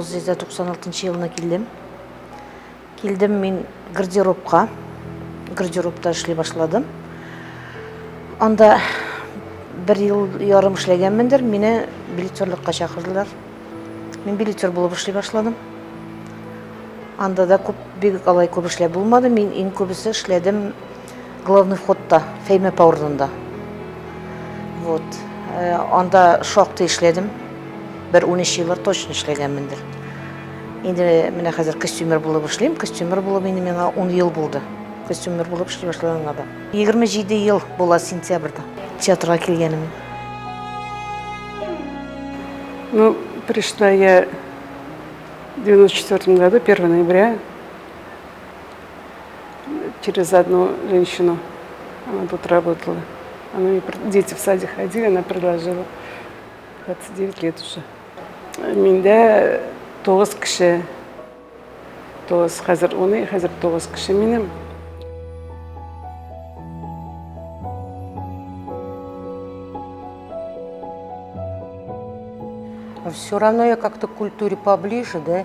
1996 жылына келдім. Келдім мен гардеробқа. Гардеробта эшлей башладым. Анда 1 жыл ярым эшләгәнмендер, мине билетерлыкка чакырдылар. Мен билетер булып эшлей башладым. Анда да бик алай күп эшләп булмады. Мин иң күбесе эшләдем главный входта, Фейме Паурдында. Вот. Анда шактый эшләдем. 13 еллар точно эшләгәнмендер. Инде менә хәзер костюмер булып эшлим. Костюмер булып инде миңа 10 ел булды. Костюмер булып эшли башлаганга да. 27 ел була сентябрьдә. Театрга килгәнем. Ну, пришла я в 94 году, 1 ноября, через одну женщину. Она тут работала. Дети в саде ходили, она предложила. 29 лет уже. Менде 9 кеше. 9, хәзер 10, хәзер 9 кеше минем. Все равно я как-то к культуре поближе, да,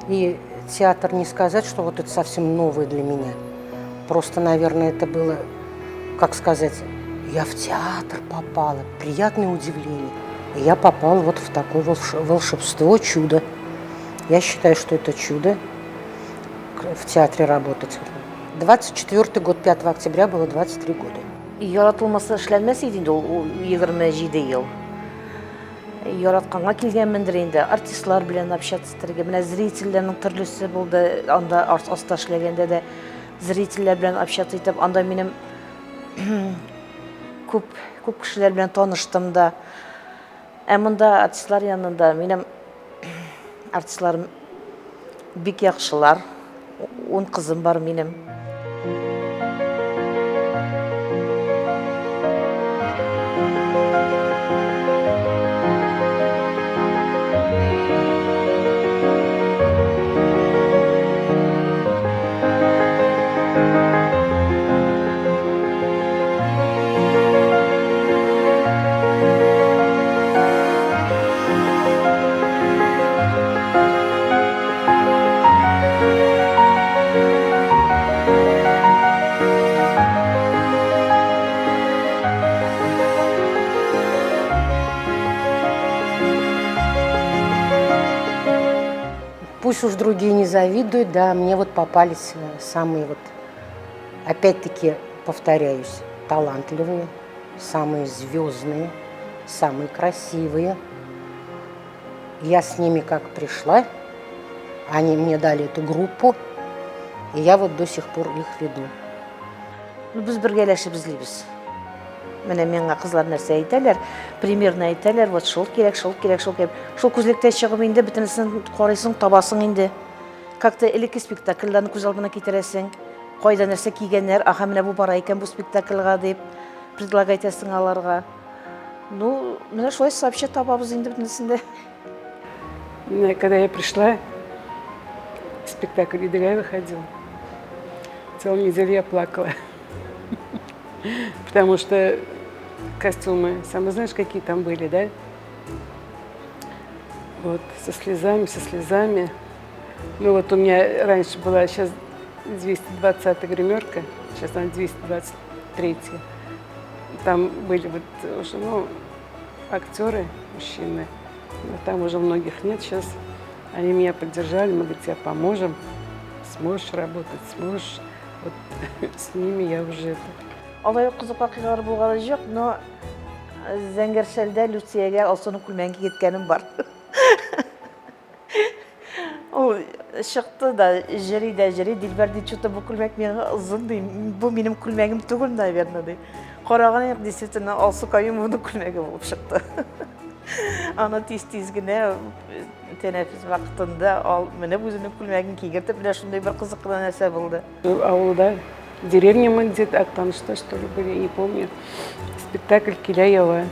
и театр не сказать, что вот это совсем новое для меня. Просто, наверное, это было, как сказать, я в театр попала, приятное удивление. И я попала вот в такое волшебство, чудо. Я считаю, что это чудо в театре работать. 24 год, 5 октября было 23 года. Яратылмаса эшләнмәс иде инде ул 27 ел. Яратканга килгәнмендер инде. Артистлар белән общаться итәргә, менә зрительләрнең төрлесе булды. Анда аста эшләгәндә дә зрительләр белән общаться итеп, анда минем күп кешеләр белән таныштым да. Монда артистлар янында минем артистларым бик яхшылар. 10 кызым бар минем. Пусть уж другие не завидуют, да, мне вот попались самые вот, опять-таки, повторяюсь, талантливые, самые звездные, самые красивые. Я с ними как пришла, они мне дали эту группу, и я вот до сих пор их веду. Без бергәләшеп эзлибез. Менә миңа кызлар нәрсә әйтәләр, примерно әйтәләр, вот шул кирәк, шул кирәк, шул кирәк. Шул күзлектә чыгып инде бөтенесен карыйсың, табасың инде. Как-то элекке спектакльләрне күз алдына китерәсең. Кайда нәрсә кигәннәр, аха менә бу бара икән бу спектакльгә дип предлагать итәсең аларга. Ну, менә шулай сообща табабыз инде бөтенесендә. Когда я пришла, спектакль «Идея» выходил. Целую неделю я плакала. Потому что костюмы, сама знаешь, какие там были, да? Вот, со слезами. Ну вот у меня раньше была, сейчас 220-я гримерка, сейчас она 223-я. Там были вот уже, ну, актеры, мужчины, но там уже многих нет сейчас. Они меня поддержали, мы говорим, тебе поможем, сможешь работать, сможешь. Вот с ними я уже это... Алай кызык вакыйгалар булганы юк, но Зәңгәршәлдә Люциягә Алсуның күлмәгенә киткәнем бар. Ул чыкты да, җыри, Дилбәр ди, что-то бу күлмәк миңа озын ди, бу минем күлмәгем түгел, наверное ди. Караган юк, действительно, Алсу кайым буның күлмәге булып чыкты. Аны тиз генә тәнәфес вакытында менә үзенең күлмәген кигертеп, менә шундай бер кызык нәрсә булды. Авылда, в деревне мы где-то, там что ли были, я не помню. Спектакль Киляева.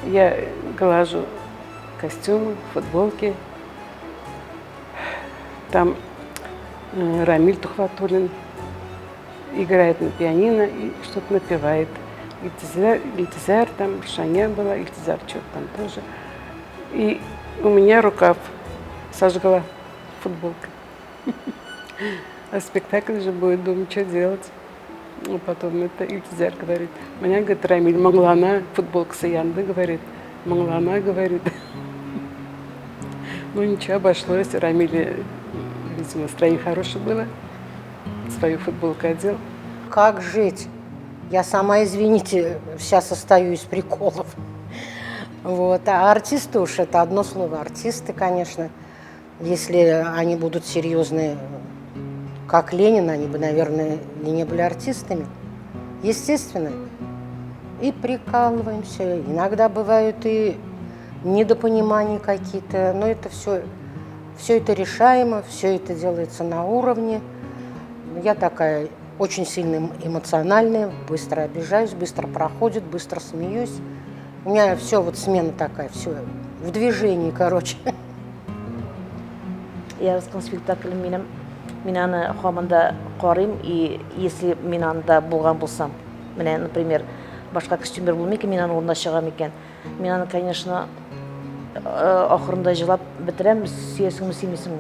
Я глажу костюмы, футболки. Там Рамиль Тухватуллин играет на пианино и что-то напевает. Ильтизар, там Шаня была, Ильтизар что-то там тоже. И у меня рукав сожгла футболку. А спектакль же будет, думаю, что делать. Ну, потом это Ильтизар говорит. Меня, говорит, Рамиль, Монглана, футболка Саянда, говорит. Монглана, говорит. Ну, ничего, обошлось. Рамиль, видимо, настроение хорошее было. Свою футболку одел. Как жить? Я сама, извините, вся состою из приколов. Вот. А артисты уж это одно слово. Артисты, конечно, если они будут серьезные, как Ленин, они бы, наверное, и не были артистами. Естественно. И прикалываемся. Иногда бывают и недопонимания какие-то. Но это все это решаемо, все это делается на уровне. Я такая очень сильно эмоциональная, быстро обижаюсь, быстро проходит, быстро смеюсь. У меня все вот смена такая, все в движении, короче. Яратқан спектаклім мен аны қоғамында қараймын, и если мен анда болған болсам, міне, например, башқа костюмер болмай екен, мен аны орнына шығамын екен. Мен аны, конечно, ақырында жылап бітіремін, сүйесің бе, сүймейсің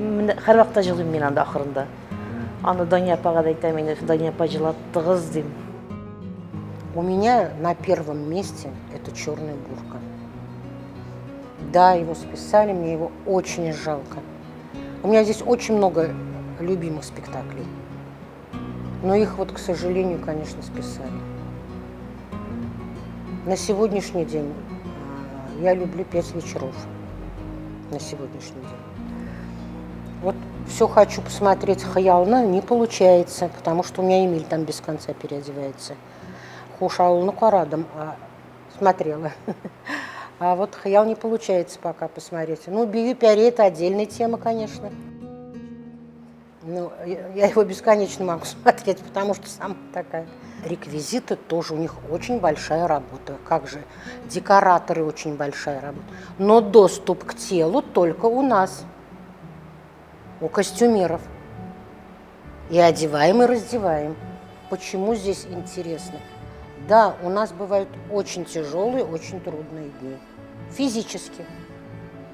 бе. Әр уақытта жылаймын мен анда ақырында. Аны Дания апаға да айтамын, Дания апа жылаттығыз деймін. У меня на первом месте это «Черная бурка». Да, его списали, мне его очень жалко. У меня здесь очень много любимых спектаклей. Но их вот, к сожалению, конечно, списали. На сегодняшний день я люблю «5 вечеров». На сегодняшний день. Вот все хочу посмотреть «Хаялна», не получается, потому что у меня Эмиль там без конца переодевается. Хушаулну Карадом смотрела. А вот «Хаял» не получается пока посмотреть. Ну, «Бию Пиаре» — это отдельная тема, конечно. Ну, я его бесконечно могу смотреть, потому что сама такая. Реквизиты тоже у них очень большая работа. Как же, декораторы очень большая работа. Но доступ к телу только у нас, у костюмеров. И одеваем, и раздеваем. Почему здесь интересно? Да, у нас бывают очень тяжелые, очень трудные дни. Физически.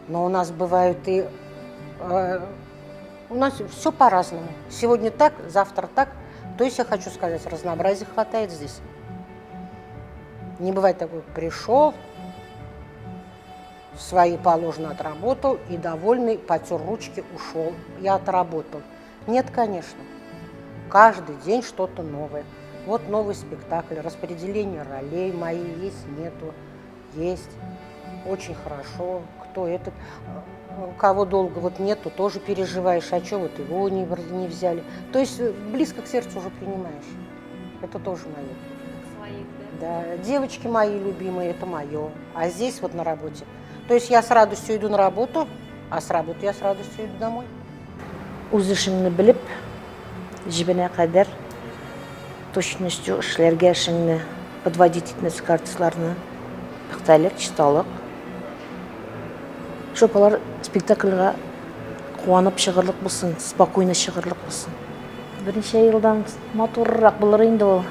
Но у нас бывают и... у нас все по-разному. Сегодня так, завтра так. То есть я хочу сказать, разнообразия хватает здесь. Не бывает такого, пришел, свои положено отработал и довольный, потер ручки, ушел. Я отработал. Нет, конечно. Каждый день что-то новое. Вот новый спектакль, распределение ролей мои есть, нету, есть. Очень хорошо. Кто этот, кого долго вот нету, тоже переживаешь, а что вот его не взяли. То есть близко к сердцу уже принимаешь. Это тоже мое. Своих, да? Да, девочки мои любимые, это мое. А здесь вот на работе. То есть я с радостью иду на работу, а с работы я с радостью иду домой. Үз ішімні біліп, жібіне қадар, точностью эшләргә эшеңне, подводить итмәс картасларны, пөхтәлек, чисталык. Чтоб алар спектакльгә куанып чыгырлык булсын, спокойно чыгырлык булсын. Берничә елдан матуррак булыр инде ул.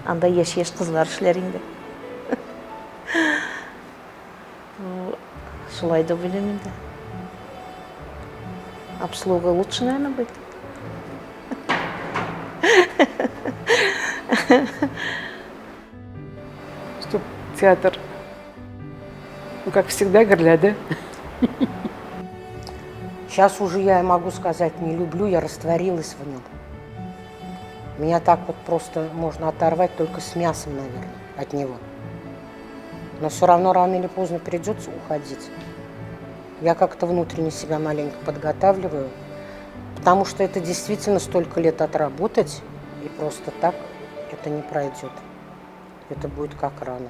Анда яшь кызлар эшләр инде. Шулай да уйлыйм инде. Обслуга лучше, наверное, будет. Чтоб театр, ну, как всегда, горля, Сейчас уже я могу сказать, не люблю, я растворилась в нем. Меня так вот просто можно оторвать только с мясом, наверное, от него. Но все равно рано или поздно придется уходить. Я как-то внутренне себя маленько подготавливаю, потому что это действительно столько лет отработать, и просто так это не пройдет. Это будет как рано.